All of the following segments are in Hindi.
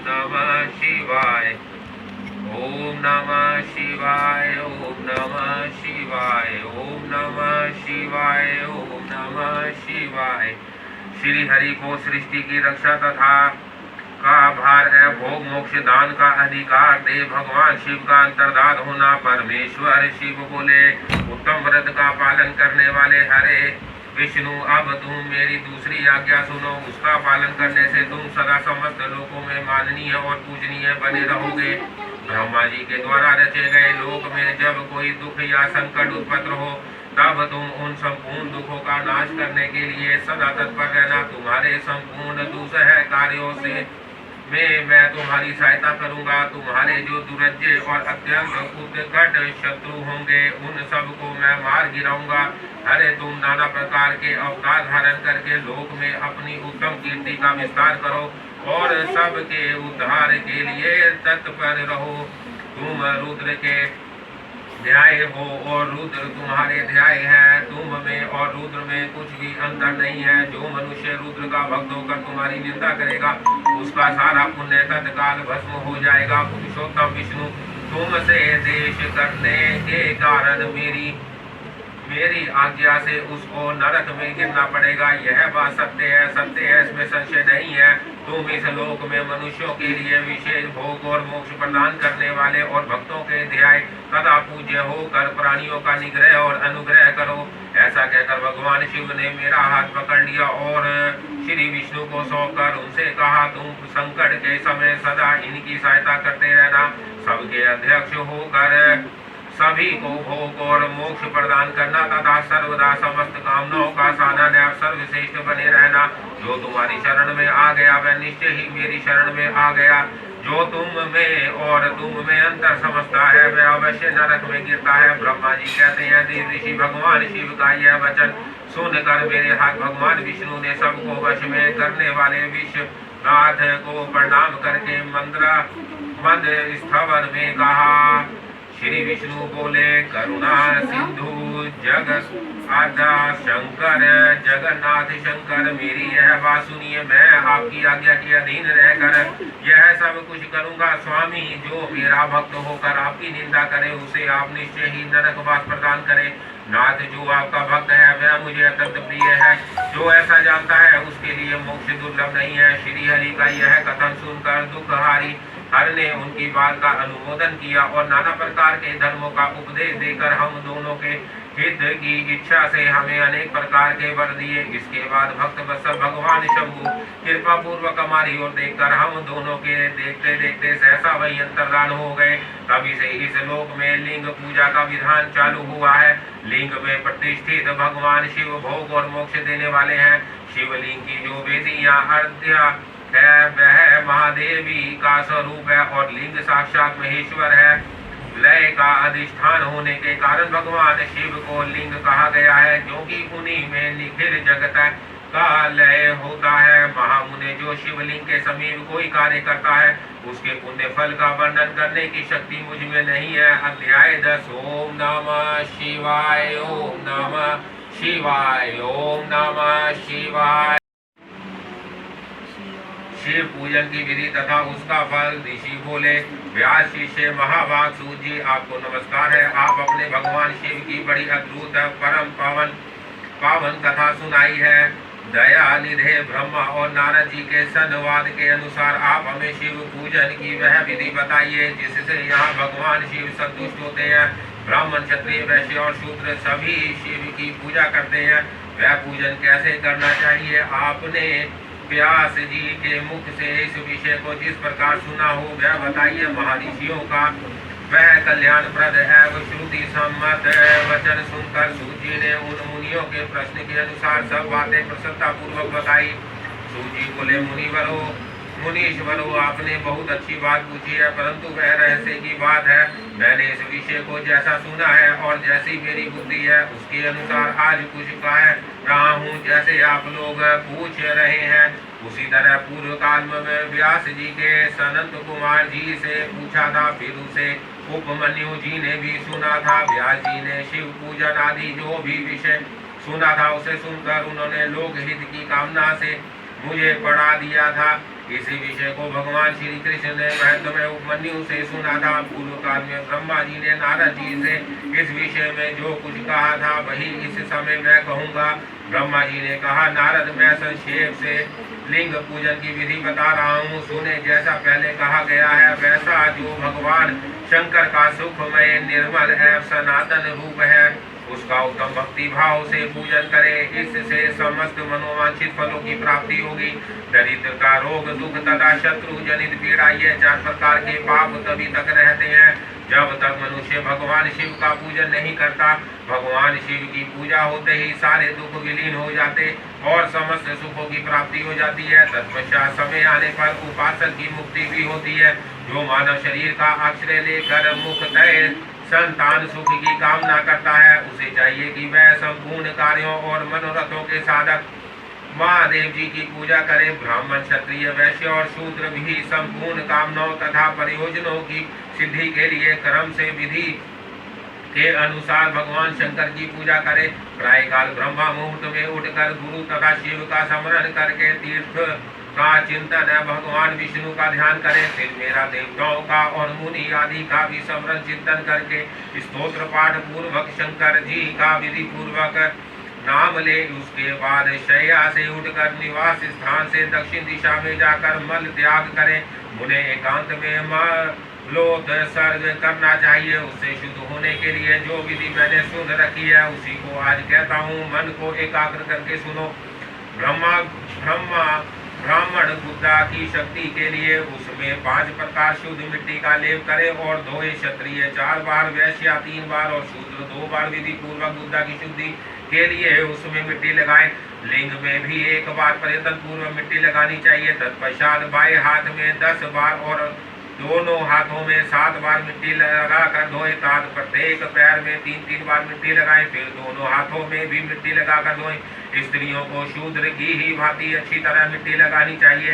नमः शिवाय। ओम नमः शिवाय। ओम नमः शिवाय। ओम नमः शिवाय। ओम नमः शिवाय। श्री हरि को सृष्टि की रक्षा तथा का भार है, भोग मोक्ष दान का अधिकार दे भगवान शिव का अंतर्धान होना। परमेश्वर शिव बोले, उत्तम व्रत का पालन करने वाले हरे विष्णु, अब तुम मेरी दूसरी आज्ञा सुनो। उसका पालन करने से तुम सदा समस्त लोकों में माननीय और पूजनीय बने रहोगे। ब्रह्मा जी के द्वारा रचे गए लोक में जब कोई दुख या संकट उत्पन्न हो, तब तुम उन संपूर्ण दुखों का नाश करने के लिए सदा तत्पर रहना। तुम्हारे संपूर्ण दुस्सह कार्यों से मैं तुम्हारी सहायता करूंगा। तुम्हारे जो दुर्जय और अत्यंत उद्कट शत्रु होंगे, उन सबको मैं मार गिराऊंगा। अरे तुम नाना प्रकार के अवतार धारण करके लोक में अपनी उत्तम कीर्ति का विस्तार करो और सबके उद्धार के लिए तत्पर रहो। तुम रुद्र के ध्याय हो और रुद्र तुम्हारे ध्याय है। तुम में और रुद्र में कुछ भी अंतर नहीं है। जो मनुष्य रुद्र का भक्त होकर तुम्हारी निंदा करेगा, उसका सारा पुण्य तत्काल भस्म हो जाएगा। पुरुषोत्तम विष्णु, तुमसे देश करने के कारण मेरी आज्ञा से उसको नरक में गिरना पड़ेगा। यह बात सत्य है, इसमें संशय नहीं है। तुम इस लोक में मनुष्यों के लिए विशेष भोग और मोक्ष प्रदान करने वाले और भक्तों के ध्याय तथा पूज्य होकर प्राणियों का निग्रह और अनुग्रह करो। ऐसा कहकर भगवान शिव ने मेरा हाथ पकड़ लिया और श्री विष्णु को सौंपकर उनसे कहा, तुम संकट के समय सदा इनकी सहायता करते रहना। सबके अध्यक्ष होकर सभी को भोग और मोक्ष प्रदान करना तथा सर्वदा समस्त कामनाओं का साधन है। सर्वश्रेष्ठ बने रहना। जो तुम्हारी शरण में आ गया वह निश्चय ही मेरी शरण में आ गया। जो तुम में और तुम में अंतर समझता है वह अवश्य नरक में गिरता है। ब्रह्मा जी कहते हैं, देव ऋषि भगवान शिव का यह वचन सुनकर मेरे हाथ भगवान विष्णु ने सबको वश में करने वाले विश्वनाथ को प्रणाम करके मंद स्थवन में कहा। श्री विष्णु बोले, करुणा सिंधु जगत आद्या शंकर जगन्नाथ शंकर, मेरी यह बात सुनिए। मैं आपकी आज्ञा के अधीन रहकर यह सब कुछ करूंगा। स्वामी, जो मेरा भक्त होकर आपकी निंदा करे उसे आप निश्चय ही नरकवास प्रदान करें। नाथ, जो आपका भक्त है वह मुझे अत्यंत प्रिय है। जो ऐसा जानता है उसके लिए मोक्ष दुर्लभ नहीं है। श्री हरि का यह कथन सुनकर दुखहारी हर ने उनकी बात का अनुमोदन किया और नाना प्रकार के धर्मों का उपदेश देकर हम दोनों के हित की इच्छा से हमें अनेक प्रकार के वर दिए। इसके बाद भक्त वत्सल भगवान शंभु कृपा पूर्वक हमारी ओर देखकर हम दोनों के देखते देखते सहसा वही अंतर्धान हो गए। तभी से इस लोक में लिंग पूजा का विधान चालू हुआ है। लिंग में प्रतिष्ठित भगवान शिव भोग और मोक्ष देने वाले हैं। शिवलिंग की जो वेदियां अर्ध्या है वह महादेवी का स्वरूप है और लिंग साक्षात महेश्वर है। लय का अधिष्ठान होने के कारण भगवान शिव को लिंग कहा गया है, क्योंकि उन्हीं में निखिल जगत का लय होता है। महामुने, जो शिवलिंग के समीप कोई कार्य करता है उसके पुण्य फल का वर्णन करने की शक्ति मुझ में नहीं है। अध्याय 10। ओम नमः शिवाय। ओम नमः शिवाय। ओम नमः शिवाय। शिव पूजन की विधि तथा उसका फल। ऋषि बोले, व्यास शिष्य महाभाग सूत जी, आपको नमस्कार है। आप अपने भगवान शिव की बड़ी अद्भुत परम पावन कथा सुनाई है। दया निधे ब्रह्मा और नारद जी के संवाद के अनुसार आप हमें शिव पूजन की वह विधि बताइए जिससे यहाँ भगवान शिव संतुष्ट होते हैं। ब्राह्मण, क्षत्रिय, वैश्य और शूद्र सभी शिव की पूजा करते हैं। वह पूजन कैसे करना चाहिए? आपने व्यास जी के मुख से इस विषय को जिस प्रकार सुना हो वह बताइए। महर्षियों का वह कल्याणप्रद एवं श्रुति सम्मत वचन सुनकर सूत जी ने उन मुनियों के प्रश्न के अनुसार सब बातें प्रसन्नता पूर्वक बताई। सूत जी बोले, मुनीश्वरों, आपने बहुत अच्छी बात पूछी है, परंतु वह रहस्य की बात है। मैंने इस विषय को जैसा सुना है और जैसी मेरी बुद्धि है उसके अनुसार आज कुछ कह रहा हूँ। जैसे आप लोग पूछ रहे हैं उसी तरह पूर्व काल में व्यास जी के सनंत कुमार जी से पूछा था, फिर उसे उपमन्यु जी ने भी सुना था। व्यास जी ने शिव पूजन आदि जो भी विषय सुना था उसे सुनकर उन्होंने लोक हित की कामना से मुझे पढ़ा दिया था। इसी विषय को भगवान श्री कृष्ण ने महत्व में उपमन्यु से सुना था। पूर्व काल में ब्रह्मा जी ने नारद जी से इस विषय में जो कुछ कहा था वही इस समय मैं कहूँगा। ब्रह्मा जी ने कहा, नारद मैं संक्षेप से लिंग पूजन की विधि बता रहा हूँ, सुने। जैसा पहले कहा गया है वैसा जो भगवान शंकर का सुखमय निर्मल एवं सनातन रूप है उसका उत्तम भक्ति भाव से पूजन करे। इससे समस्त मनोवांछित फलों की प्राप्ति होगी। दरिद्र का रोग दुख तथा शत्रु जनित पीड़ा, ये 4 प्रकार के पाप तभी तक रहते हैं जब तक मनुष्य भगवान शिव का पूजन नहीं करता। भगवान शिव की पूजा होते ही सारे दुख विलीन हो जाते और समस्त सुखों की प्राप्ति हो जाती है। तत्पश्चात समय आने पर उपासक की मुक्ति भी होती है। जो मानव शरीर का आश्रय लेकर मुक्तः संतान सुख की कामना करता है उसे चाहिए कि वह संपूर्ण कार्यों और मनोरथों के साधक महादेव जी की पूजा करे। ब्राह्मण क्षत्रिय वैश्य और शूद्र भी संपूर्ण कामनाओं तथा प्रयोजनों की सिद्धि के लिए क्रम से विधि के अनुसार भगवान शंकर की पूजा करे। प्रायकाल ब्रह्मा मुहूर्त में उठकर गुरु तथा शिव का स्मरण करके तीर्थ का चिंतन भगवान विष्णु का ध्यान करें। फिर मेरा देवताओं का और मुनि आदि का भी स्मरण चिंतन करके स्तोत्र पाठ पूर्वक शंकर जी का विधि पूर्वक नाम ले। उसके बाद शैया से उठकर निवास स्थान से दक्षिण दिशा में जाकर मल त्याग करें। मुने एकांत में मलोद सर्ग करना चाहिए। उससे शुद्ध होने के लिए जो विधि मैंने सुन रखी है उसी को आज कहता हूँ। मन को एकाग्र करके सुनो। ब्राह्मण बुद्धा की शक्ति के लिए उसमें 5 प्रकार शुद्ध मिट्टी का लेप करे और धोए। क्षत्रिय 4 बार, वैश्य 3 बार और शूद्र 2 बार विधि पूर्वक बुद्धा की शुद्धि के लिए उसमें मिट्टी लगाए। लिंग में भी 1 बार प्रयत्न पूर्वक मिट्टी लगानी चाहिए। तत्पश्चात बाएं हाथ में 10 बार और दोनों हाथों में 7 बार मिट्टी लगाकर धोए। तात प्रत्येक पैर में 3-3 बार मिट्टी लगाएं। फिर दोनों हाथों में भी मिट्टी लगाकर धोएं। स्त्रियों को शूद्र की ही भांति अच्छी तरह मिट्टी लगानी चाहिए।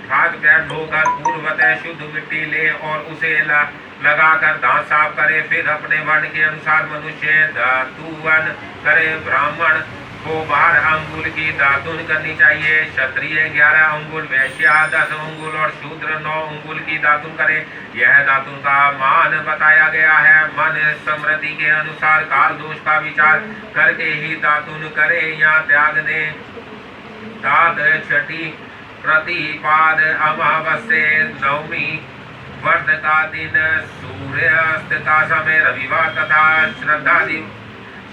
हाथ पैर धोकर पूर्वतः शुद्ध मिट्टी ले और उसे लगाकर दांत साफ करे। फिर अपने वर्ण के अनुसार मनुष्य दातुवन करे। ब्राह्मण को 12 अंगुल की दातुन करनी चाहिए। क्षत्रिय 11 अंगुल, वैश्य 10 अंगुल और शूद्र 9 अंगुल की दातुन करे। यह दातुन का मान बताया गया है। मन समृद्धि के अनुसार काल दोष का विचार करके ही दातुन करे या त्याग दे। दात छठी प्रतिपाद अमावस्या नवमी व्रत का दिन, सूर्यास्त का समय, रविवार तथा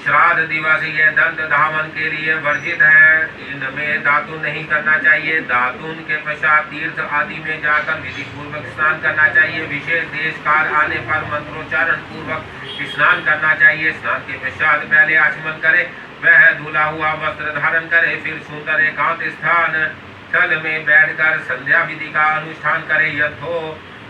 श्राद्ध दिवस ये दंत धावन के लिए वर्जित है। इनमें दातुन नहीं करना चाहिए। दातुन के पश्चात तीर्थ आदि में जाकर विधि पूर्वक स्नान करना चाहिए। विशेष देश काल आने पर मंत्रोच्चारण पूर्वक स्नान करना चाहिए। स्नान के पश्चात पहले आचमन करे, वह धुला हुआ वस्त्र धारण करे। फिर सुंदर एकांत स्थान स्थल में बैठकर संध्या विधि का अनुष्ठान करे।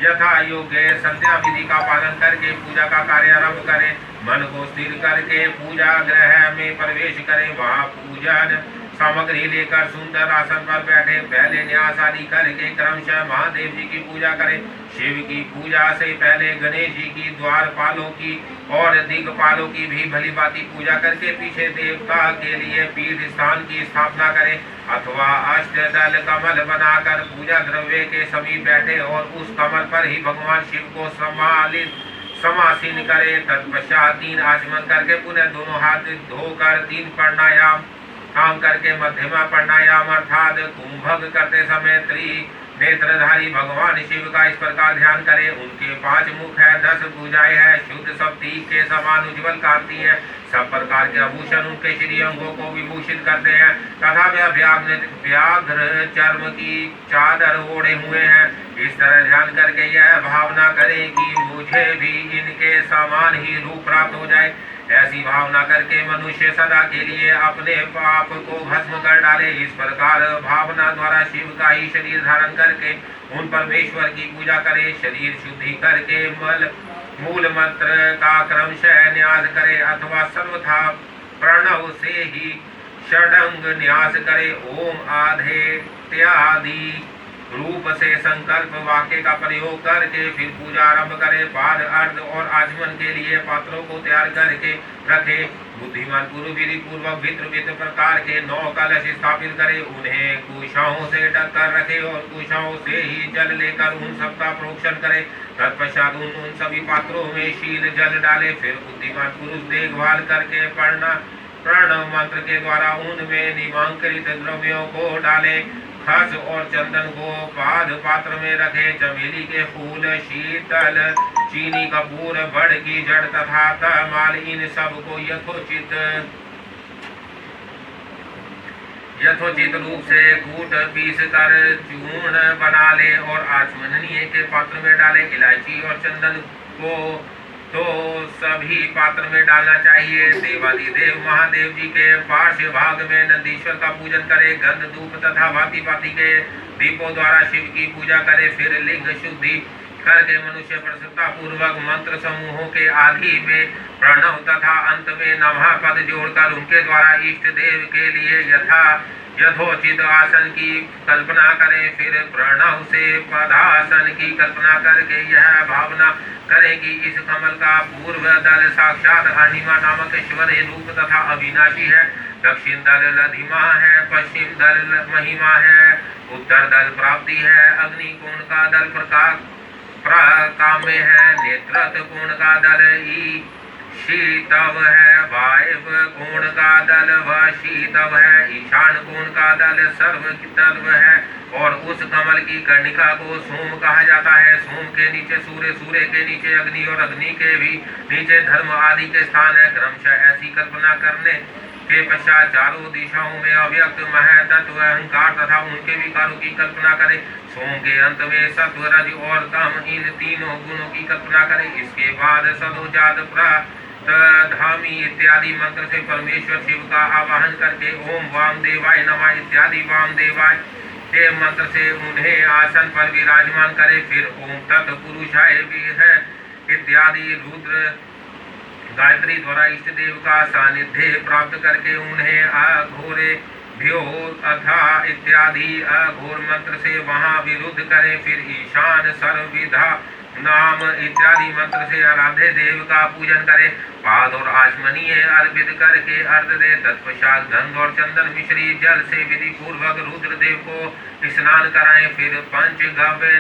यथा योग्य संध्या विधि का पालन करके पूजा का कार्य आरंभ करें। मन को स्थिर करके पूजा गृह में प्रवेश करें। वहाँ पूजन सामग्री लेकर सुंदर आसन पर बैठे। पहले न्यास आदि करके क्रमशः महादेव जी की पूजा करें। शिव की पूजा से पहले गणेश जी की, द्वारपालों की और दिग्पालों की भी भली भांति पूजा करके पीछे देवता के लिए पीठ स्थान की स्थापना करें अथवा अष्टदल कमल बनाकर पूजा द्रव्य के समीप बैठे और उस कमल पर ही भगवान शिव को समासीन करे। तत्पश्चात 3 आचमन करके पुनः दोनों हाथ धोकर 3 प्राणायाम काम करके मध्यमा प्राणायाम अर्थात कुंभक करते समय नेत्रधारी भगवान शिव का इस प्रकार ध्यान करें। उनके 5 मुख है, 10 भुजाएं है, शुद्ध सप्ती के समान उज्ज्वल कांति है। सब प्रकार के आभूषण उनके श्री अंगों को विभूषित करते हैं तथा वे व्याघ्र चर्म की चादर ओढ़े हुए हैं। इस तरह ध्यान करके यह भावना करें कि मुझे भी इनके समान ही रूप प्राप्त हो जाए। ऐसी भावना करके मनुष्य सदा के लिए अपने पाप को भस्म कर डाले। इस प्रकार भावना द्वारा शिव का ही शरीर धारण करके उन परमेश्वर की पूजा करे। शरीर शुद्धि करके मूल मंत्र का क्रमशः न्यास करे अथवा सर्वथा प्रणव से ही षडंग न्यास करे। ओम आधे इत्यादि रूप से संकल्प वाक्य का प्रयोग करके फिर पूजा आरंभ करे। पाद अर्ध और आचमन के लिए पात्रों को तैयार करके रखे। बुद्धिमान पुरुष विधि पूर्वक भिन्न प्रकार के 9 कलश स्थापित करे, उन्हें कुशाओं से ढक कर रखे और कुशाओं से ही जल लेकर उन सबका प्रोक्षण करे। तत्पश्चात उन सभी पात्रों में शील जल डाले। फिर बुद्धिमान पुरुष देखभाल करके प्रणव मंत्र के द्वारा उनमें निमांकित द्रव्यों को डाले। खस और चंदन को पाद पात्र में रखे। चमेली के फूल, शीतल, चीनी कपूर, बड़ की जड़ तथा तमाल, इन सब को यथोचित रूप से कूट पीस कर चूर्ण बना ले और आचमनीय के पात्र में डाले। इलायची और चंदन को तो सभी पात्र में डालना चाहिए। देवादिदेव महादेव जी के पार्श्व भाग में नंदीश्वर का पूजन करे। गंध धूप तथा भांति भांति के दीपों द्वारा शिव की पूजा करे। फिर लिंग शुद्धि करके मनुष्य प्रसन्नता पूर्वक मंत्र समूहों के आदि में प्रणव तथा अंत में नमः पद जोड़कर उनके द्वारा इष्ट देव के लिए यथोचित आसन की कल्पना करें। फिर प्रणव से पदासन की कल्पना करके यह भावना करें कि इस कमल का पूर्व दल साक्षात अनिमा नामक ईश्वर रूप तथा अविनाशी है। दक्षिण दल लधिमा है, पश्चिम दल महिमा है, उत्तर दल प्राप्ति है, अग्नि कोण का दल काम्य है, नेत्रत्व कोण का दल शीतव है, वायव कोण का दल शीतव है, ईशान कोण का दल सर्वतव है और उस कमल की कर्णिका को सोम कहा जाता है। सोम के नीचे सूर्य, सूर्य के नीचे अग्नि और अग्नि के भी नीचे धर्म आदि के स्थान है। क्रमशः ऐसी कल्पना करने के पश्चात चारों दिशाओं में अव्यक्त महतत्व अहंकार तथा उनके विकारों की कल्पना करे। सोम के अंत में सत्व, रज और तम, इन तीनों गुणों की कल्पना करे। इसके बाद सदोजात धामी इत्यादि मंत्र से परमेश्वर शिव का आवाहन करके ओम वामदेवाय नमः इत्यादि वामदेवाय के मंत्र से उन्हें आसन पर विराजमान करे। फिर ओम तत्पुरुषाय है इत्यादि रुद्र गायत्री द्वारा इष्ट देव का सानिध्य प्राप्त करके उन्हें अघोरे भ्यो अथा इत्यादि अघोर मंत्र से वहां विरुद्ध करें। फिर ईशान सर्वविधा नाम इत्यादि मंत्र से आराध्य देव का पूजन करे। पाद और आचमनीय अर्पित करके अर्घ दे। तत्पश्चात गंध और चंदन मिश्री जल से विधि पूर्वक रुद्र देव को स्नान कराएं। फिर पंचगव्य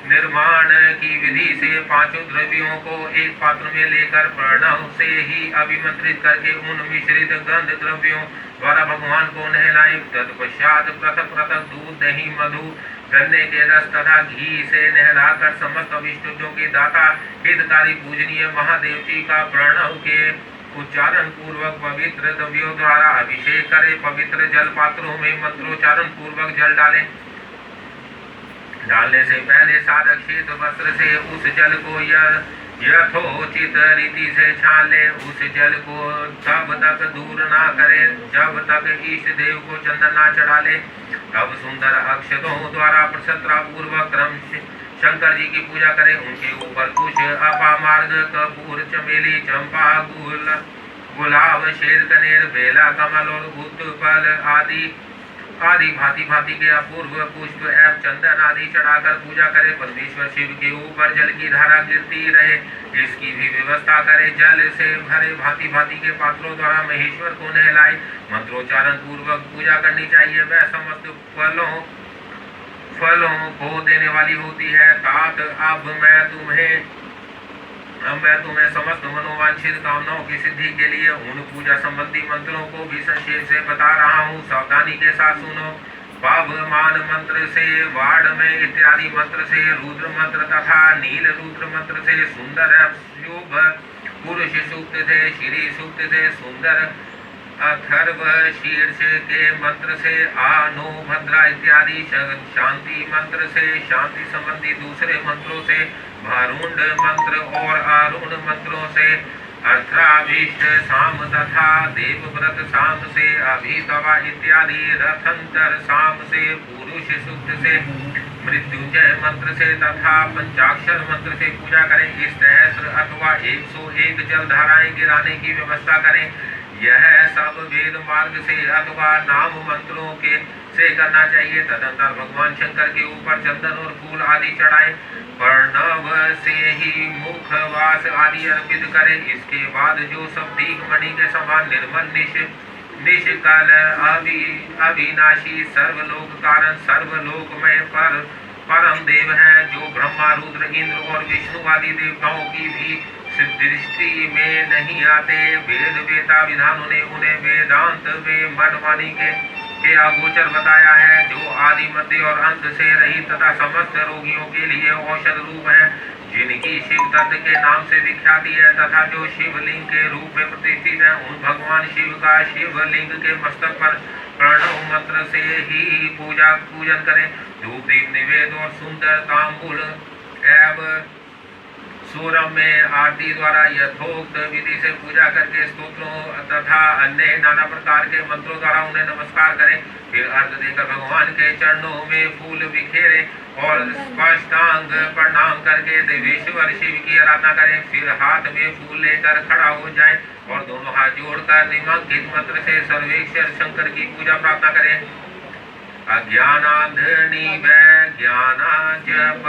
निर्माण की विधि से 5 द्रव्यों को एक पात्र में लेकर प्रणव से ही अभिमंत्रित करके उन मिश्रित गंध द्रव्यों द्वारा भगवान को नहलाएं। तत्पश्चात पृथक पृथक दूध, दही, मधु, गन्ने के रस तथा घी से नहलाकर समस्त अभिष्टों के दाता हितकारी पूजनीय महादेव जी का प्रणव के उच्चारण पूर्वक पवित्र द्रव्यों द्वारा अभिषेक करे। पवित्र जल पात्रों में मंत्रोच्चारण पूर्वक जल डालने से पहले साधक शीत वस्त्र से उस जल को यथोचित रीति से छान ले। उस जल को तब तक दूर ना करे जब तक इष्ट देव को चंदन ना चढ़ा ले। तब सुंदर अक्षतों द्वारा प्रसन्नता पूर्वक क्रम शंकर जी की पूजा करें। उनके ऊपर कुश, अपामार्ग, कपूर, चमेली, चंपा, गुलाब, शेर कनेर, बेला, कमल और उत्पल आदि भांति भांति के अपूर्व पुष्प एवं चंदन आदि चढ़ाकर पूजा करे। परमेश्वर शिव के ऊपर जल की धारा गिरती रहे, इसकी भी व्यवस्था करे। जल से भरे भांति भांति के पात्रों द्वारा महेश्वर को नहलाए। मंत्रोच्चारण पूर्वक पूजा करनी चाहिए। वह समस्त फलों को देने वाली होती है। तात अब मैं तुम्हें समस्त मनोवांछित कामनाओं की सिद्धि के लिए उन पूजा संबंधी मंत्रों को भी संक्षेप से बता रहा हूँ, सावधानी के साथ सुनो। पावमान मंत्र से, वाड़ में इत्यादि मंत्र से, रुद्र मंत्र तथा नील रुद्र मंत्र से, सुंदर शुभ पुरुष सूक्त से, श्री सूक्त से, सुंदर अथर्व शीर्ष के मंत्र से, आनो भद्रा इत्यादि शांति मंत्र से, शांति संबंधी दूसरे मंत्रों से, भारुंड मंत्र और अरुण मंत्रों से, अर्थाभीष्ट साम तथा देवव्रत साम से, अभितवा इत्यादि रथंतर साम से, पुरुष सूक्त से, मृत्युंजय मंत्र से तथा पंचाक्षर मंत्र से पूजा करें। इस सहस्त्र अथवा 101 जलधाराएं गिराने की व्यवस्था करें। यह सब वेद मार्ग से अथवा नाम मंत्रों के से करना चाहिए। तदंतर भगवान शंकर के ऊपर चंदन और फूल आदि चढ़ाए, प्रणव से ही मुखवास आदि अर्पित करें। इसके बाद जो सब दीप मणि के समान निर्मल निष्कल अविनाशी सर्वलोक कारण सर्वलोकमय परम देव है, जो ब्रह्मा रुद्र इंद्र और विष्णु आदि देवताओं की भी दृष्टि में नहीं आते। वेद वेता विधानों ने उन्हें वेदांत में मनमानी के अगोचर बताया है, जो आदि मध्य और अंत से रहित तथा समस्त रोगियों के लिए औषध रूप है, जिनकी शिव तत्व के नाम से विख्याति है तथा जो शिवलिंग के रूप में प्रतिष्ठित है। उन भगवान शिव का शिवलिंग के मस्तक पर प्रणव मंत्र से ही पूजन करें। धूप दीप निवेद और सुंदर तांबूल एवं सूरम में आरती द्वारा यथोक्त विधि से पूजा करके स्तोत्रों तथा अन्य नाना प्रकार के मंत्रों द्वारा उन्हें नमस्कार करें। फिर अर्घ देकर भगवान के चरणों में फूल बिखेरे और स्पष्टांग प्रणाम करके देवेश्वर शिव की आराधना करें। फिर हाथ में फूल लेकर खड़ा हो जाए और दोनों हाथ जोड़कर निम्नलिखित मंत्र से सर्वेश्वर शंकर की पूजा प्रार्थना करें। अज्ञानांधनी वैज्ञाना जप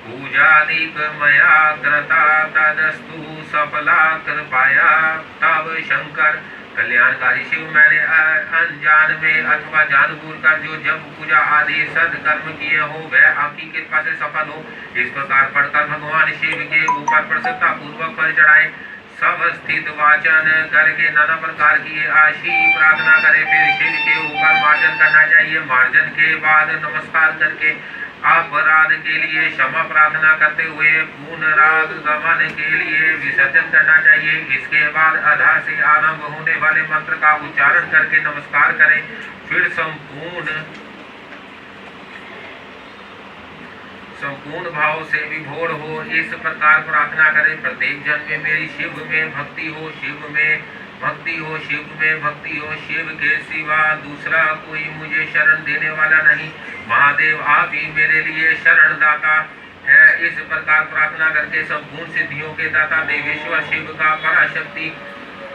पूजादिक मया कृता तदस्तु सफला कृपाया तब शंकर। कल्याणकारी शिव, मैंने अनजान में अथवा जानबूझकर जो जब पूजा आदि सदकर्म किए हो वह आपकी कृपा से सफल हो। इस प्रकार पढ़कर भगवान शिव के ऊपर प्रसन्नता पूर्वक पर चढ़ाए। सब स्थित वाचन करके नाना प्रकार की आशी प्रार्थना करे। फिर शिव के ऊपर मार्जन करना चाहिए। मार्जन के बाद नमस्कार करके अपराध के लिए क्षमा प्रार्थना करते हुए पुनरागमन के लिए विसर्जन करना चाहिए। इसके बाद अधा से आरंभ होने वाले मंत्र का उच्चारण करके नमस्कार करें। फिर संपूर्ण भाव से विभोर हो इस प्रकार प्रार्थना करें। प्रत्येक जन्म में मेरी शिव में भक्ति हो, शिव में भक्ति हो, शिव में भक्ति हो। शिव के सिवा दूसरा कोई मुझे शरण देने वाला नहीं। महादेव आप ही मेरे लिए शरण दाता है। इस प्रकार प्रार्थना करके संपूर्ण सिद्धियों के दाता देवेश्वर शिव का पराशक्ति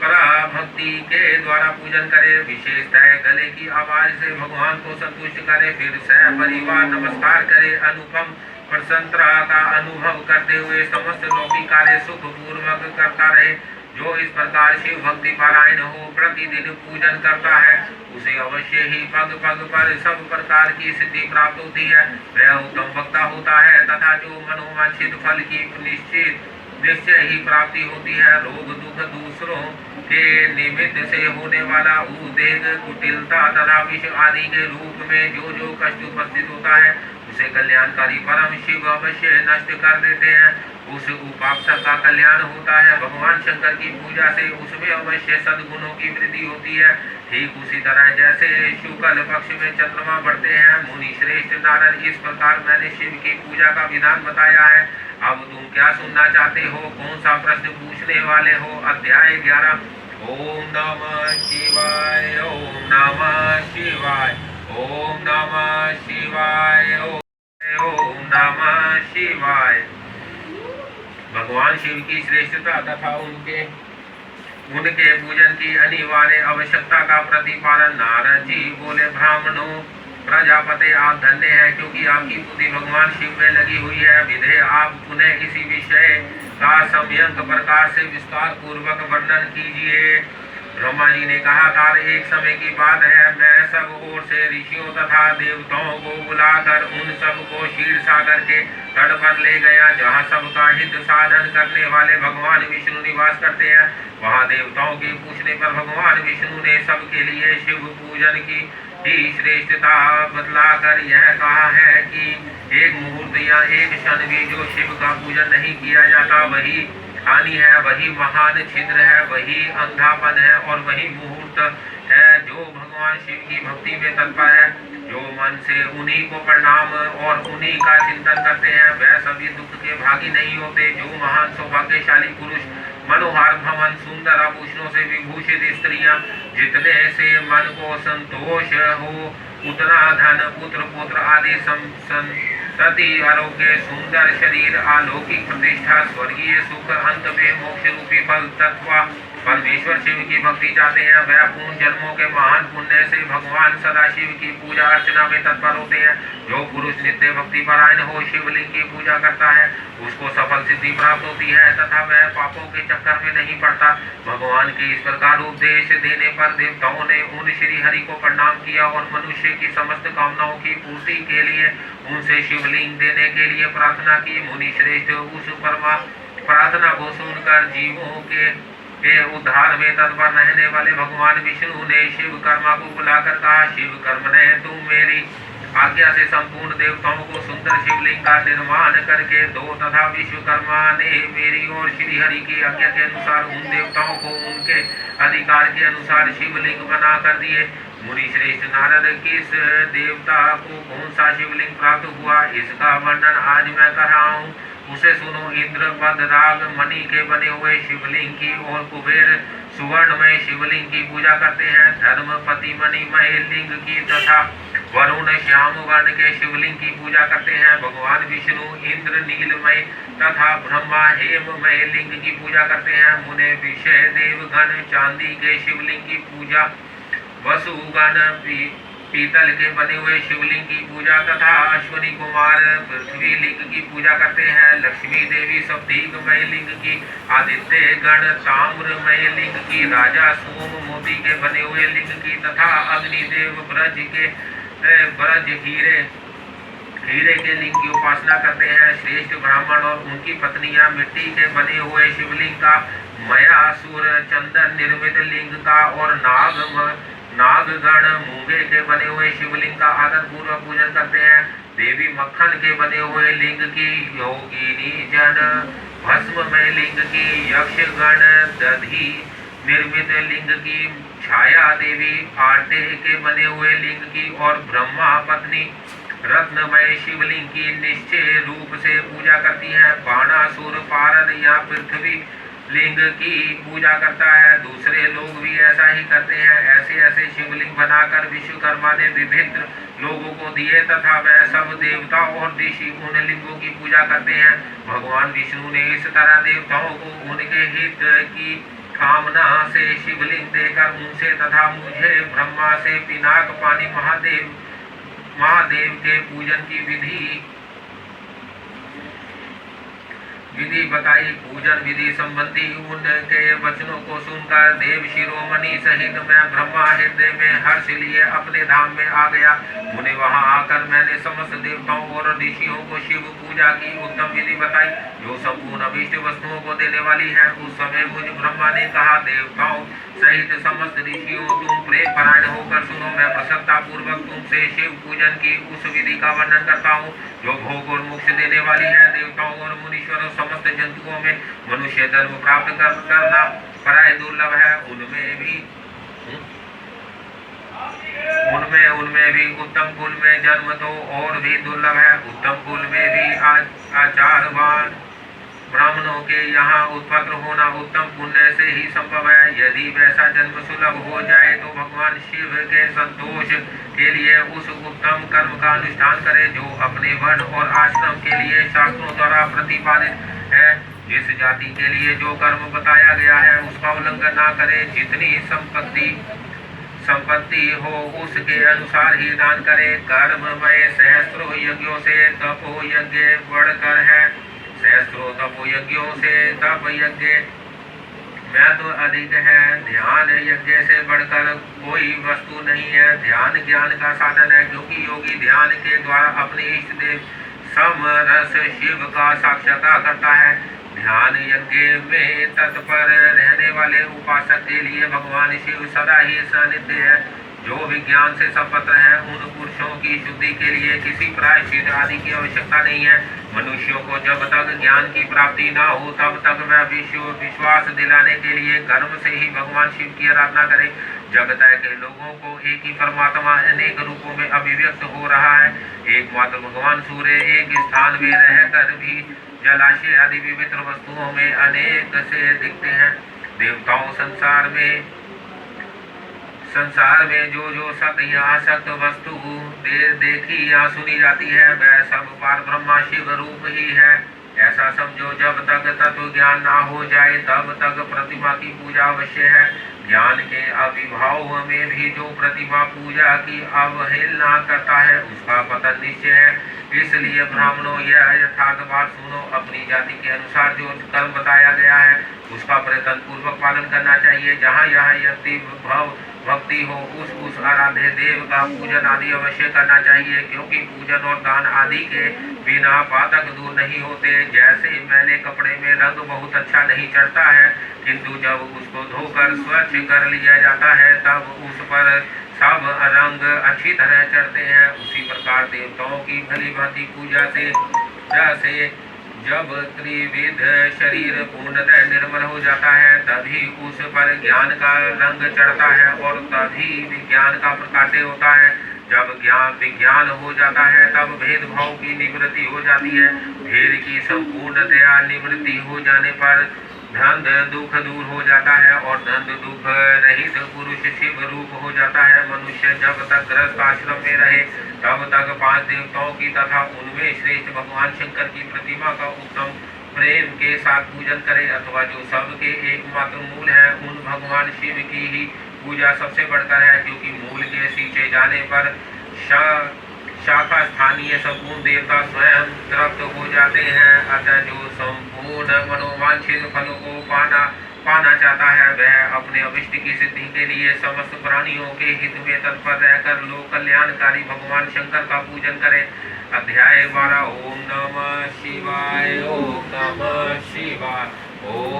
पराभक्ति के द्वारा पूजन करे। विशेषतः गले की आवाज से भगवान को संतुष्ट करे। फिर सह परिवार नमस्कार करे। अनुपम प्रसन्नता का अनुभव करते हुए समस्त लौकिक कार्य सुख पूर्वक करता रहे। जो इस प्रकार शिव भक्ति पारायण हो प्रतिदिन पूजन करता है, उसे अवश्य ही पग पग पर सब प्रकार की सिद्धि प्राप्त होती है। वह उत्तम वक्ता होता है तथा जो मनोवांछित फल की निश्चय ही प्राप्ति होती है। रोग दुख दूसरों के निमित्त से होने वाला उद्वेग कुटिलता तथा विष आदि के रूप में जो जो कष्ट उपस्थित होता है, उसे कल्याणकारी परम शिव अवश्य नष्ट कर देते हैं। उस उपासक का कल्याण होता है। भगवान शंकर की पूजा से उसमें अवश्य सद्गुणों की वृद्धि होती है। ठीक उसी तरह जैसे शुक्ल पक्ष में चंद्रमा बढ़ते हैं। मुनि श्रेष्ठ नारद, इस प्रकार मैंने शिव की पूजा का विधान बताया है। अब तुम क्या सुनना चाहते हो? कौन सा प्रश्न पूछने वाले हो? अध्याय 11। ओम नमः शिवाय, ओम नमः शिवाय, ओम नमः शिवाय, ओम नमः शिवाय। भगवान शिव की श्रेष्ठता तथा उनके पूजन की अनिवार्य आवश्यकता का प्रतिपादन। नारद जी बोले, ब्राह्मणों प्रजापति आप धन्य है, क्योंकि आपकी बुद्धि भगवान शिव में लगी हुई है। विधे आप पुनः इसी विषय का सम्यक प्रकार से विस्तार पूर्वक वर्णन कीजिए। ब्रह्मा जी ने कहा था, एक समय की बात है, मैं सब ओर से ऋषियों तथा देवताओं को बुलाकर उन सब को क्षीर सागर के तट पर ले गया, जहाँ सबका हित साधन करने वाले भगवान विष्णु निवास करते हैं। वहाँ देवताओं के पूछने पर भगवान विष्णु ने सबके लिए शिव पूजन की श्रेष्ठता बतलाकर यह कहा है कि एक मुहूर्त या एक क्षण भी जो शिव का पूजन नहीं किया जाता वही हानि है, वही महान छिद्र है, वही अंधापन है और वही मुहूर्त है। जो भगवान शिव की भक्ति में तत्पर है, जो मन से उन्हीं को प्रणाम और उन्हीं का चिंतन करते हैं, वह सभी दुख के भागी नहीं होते। जो महान सौभाग्यशाली पुरुष, मनोहर भवन, सुंदर आभूषणों से विभूषित स्त्रियां, जितने से मन को संतोष हो, उतना धन, पुत्र पुत्र आदि संतति, आरोग्य, सुंदर शरीर, अलौकिक प्रतिष्ठा, स्वर्गीय सुख, अंत में मोक्ष रूपी फल तत्व परमेश्वर शिव की भक्ति चाहते हैं वह पूर्ण जन्मों के महान पुण्य से भगवान सदाशिव की पूजा अर्चना में तत्पर होते हैं। जो पुरुष नित्य भक्ति परायण हो शिवलिंग की पूजा करता है उसको सफल सिद्धि प्राप्त होती है तथा वह पापों के चक्कर में नहीं पड़ता। भगवान के इस प्रकार उपदेश देने पर देवताओं ने उन श्री हरि को प्रणाम किया और मनुष्य की समस्त कामनाओं की पूर्ति के लिए उनसे शिवलिंग देने के लिए प्रार्थना की। मुनि श्रेष्ठ उस प्रार्थना को सुनकर जीवों के उद्धार में तत्पर रहने वाले भगवान विष्णु ने शिव कर्मा को बुलाकर कहा, शिव कर्म ने तुम मेरी आज्ञा से संपूर्ण देवताओं को सुंदर शिवलिंग का निर्माण करके दो तथा विश्वकर्मा ने मेरी और श्री हरि की आज्ञा के अनुसार उन देवताओं को उनके अधिकार के अनुसार शिवलिंग बना कर दिए। मुनि श्रेष्ठ नारद किस देवता को कौन सा शिवलिंग प्राप्त हुआ इसका वर्णन आज मैं कर रहा हूँ, उसे सुनो। इंद्र पद्मराग मणि के बने हुए शिवलिंग की और कुबेर सुवर्णमय शिवलिंग की पूजा करते हैं। धर्मपति मणिमय लिंग की तथा वरुण श्याम वर्ण के शिवलिंग की पूजा करते हैं। भगवान विष्णु इंद्र नीलमय तथा ब्रह्मा हेममय लिंग की पूजा करते हैं। मुने विषय देवगण चांदी के शिवलिंग की पूजा, वसुगण पीतल के बने हुए शिवलिंग की पूजा तथा अश्वनी कुमार पृथ्वी लिंग की पूजा करते हैं। लक्ष्मी देवी सप्तीकमय लिंग की, आदित्य गण ताम्रमय लिंग की, राजा सोम मोती के बने हुए लिंग की तथा अग्निदेव ब्रज हीरे के लिंग की उपासना करते हैं। श्रेष्ठ ब्राह्मण और उनकी पत्नियां मिट्टी के बने हुए शिवलिंग का, मयासुर चंदन निर्मित लिंग का और नागगण मूंगे के बने हुए शिवलिंग का आदर पूर्वक पूजन करते हैं। देवी मक्खन के बने हुए लिंग की, योगिनी जन भस्ममय लिंग की, यक्षगण दधि निर्मित लिंग की, छाया देवी आटे के बने हुए लिंग की और ब्रह्मा पत्नी रत्नमय शिवलिंग की निश्चय रूप से पूजा करती है। बाणासुर पारद या पृथ्वी लिंग की पूजा करता है। दूसरे लोग भी ऐसा ही करते हैं। ऐसे ऐसे शिवलिंग बनाकर विश्वकर्मा ने विभिन्न लोगों को दिए तथा वह सब देवता और ऋषि उन लिंगों की पूजा करते हैं। भगवान विष्णु ने इस तरह देवताओं को उनके हित की कामना से शिवलिंग देकर उनसे तथा मुझे ब्रह्मा से पिनाक पानी महादेव के पूजन की विधि बताई। पूजन विधि संबंधी उनके वचनों को सुनकर देव शिरोमणि सहित मैं ब्रह्मा हृदय में हर्ष लिए अपने धाम में आ गया। मुझे वहां आकर मैंने समस्त देवताओं और ऋषियों को शिव पूजा की उत्तम विधि बताई जो संपूर्ण अभीष्ट वस्तुओं को देने वाली है। उस समय मुझ ब्रह्मा ने कहा, देवताओं सहित समस्त ऋषियों तुम प्रेम परायण होकर सुनो। मैं प्रसन्नता पूर्वक तुमसे शिव पूजन की उस विधि का वर्णन करता हूँ जो भोग और मोक्ष देने वाली है। देवताओं और मुनीश्वरों समस्त जंतुओं में मनुष्य जन्म प्राप्त करना प्राय दुर्लभ है। उनमें भी उत्तम कुल में जन्म तो और भी दुर्लभ है। उत्तम कुल में भी आचारवान ब्राह्मणों के यहाँ उत्पन्न होना उत्तम पुण्य से ही संभव है। यदि वैसा जन्म सुलभ हो जाए तो भगवान शिव के संतोष के लिए उस उत्तम कर्म का अनुष्ठान करे जो अपने वर्ण और आश्रम के लिए शास्त्रों द्वारा प्रतिपादित है। जिस जाति के लिए जो कर्म बताया गया है उसका उल्लंघन ना करे। जितनी संपत्ति हो उसके अनुसार ही दान करे। कर्ममय सहस्त्रों यज्ञों से तपो यज्ञ बढ़कर है। सहस्त्रों तपो यज्ञों से तप यज्ञ मैं तो अधिक है। ध्यान यज्ञ से बढ़कर कोई वस्तु नहीं है। ध्यान ज्ञान का साधन है क्योंकि योगी ध्यान के द्वारा अपने इष्ट देव समरस शिव का साक्षात्कार करता है। ध्यान यज्ञ में तत्पर रहने वाले उपासक के लिए भगवान शिव सदा ही सानिध्य है। जो विज्ञान से संपन्न है उन पुरुषों की शुद्धि के लिए किसी प्रायश्चित आदि की आवश्यकता नहीं है। मनुष्यों को जब तक ज्ञान की प्राप्ति न हो तब तक वह विश्वास दिलाने के लिए कर्म से ही भगवान शिव की आराधना करे। जगत के लोगों को एक ही परमात्मा अनेक रूपों में अभिव्यक्त हो रहा है। एकमात्र भगवान सूर्य एक स्थान में रहकर भी जलाशय आदि विविध वस्तुओं में अनेक से दिखते हैं। देवताओं संसार में संसार में जो जो सत या असत वस्तु देखी या सुनी जाती है वह सब पार ब्रह्मा शिव रूप ही है। ऐसा समझो, जब तक तत्व ज्ञान ना हो जाए तब तक प्रतिमा की पूजा अवश्य है। ज्ञान के अविभाव में भी जो प्रतिमा पूजा की अवहेलना करता है उसका पतन निश्चय है। इसलिए ब्राह्मणों, यह यथार्थ बात सुनो, अपनी जाति के अनुसार जो कर्म बताया गया है उसका प्रयत्न पूर्वक पालन करना चाहिए। जहाँ यहाँ यदि भाव भक्ति हो उस आराध्य देव का पूजन आदि अवश्य करना चाहिए, क्योंकि पूजन और दान आदि के बिना पातक दूर नहीं होते। जैसे मैले कपड़े में रंग बहुत अच्छा नहीं चढ़ता है, किंतु जब उसको धोकर स्वच्छ कर लिया जाता है तब उस पर सब रंग अच्छी तरह चढ़ते हैं। उसी प्रकार देवताओं की भली भांति पूजा से जैसे जब त्रिविध शरीर पूर्णतः निर्मल हो जाता है तभी उस पर ज्ञान का रंग चढ़ता है और तभी विज्ञान का प्रकाट्य होता है। जब ज्ञान विज्ञान हो जाता है तब भेदभाव की निवृत्ति हो जाती है। भेद की संपूर्णतया निवृत्ति हो जाने पर धन दुख दूर हो जाता है और धन दुख रहित पुरुष शिव रूप हो जाता है। मनुष्य जब तक गृहस्थ आश्रम में रहे तब तक 5 देवताओं की तथा उनमें श्रेष्ठ भगवान शंकर की प्रतिमा का उत्तम प्रेम के साथ पूजन करे, अथवा जो सबके एकमात्र मूल है उन भगवान शिव की ही पूजा सबसे बढ़कर है, क्योंकि मूल के सींचे जाने पर शाखा स्थानीय संपूर्ण देवता स्वयं तृप्त हो जाते हैं। अतः जो संपूर्ण मनोवांछित फलों को पाना चाहता है वह अपने अभिष्ट की सिद्धि के लिए समस्त प्राणियों के हित में तत्पर रहकर लोक कल्याणकारी भगवान शंकर का पूजन करे। अध्याय 12। ओम नमः शिवाय। ओम नमः शिवाय। ओम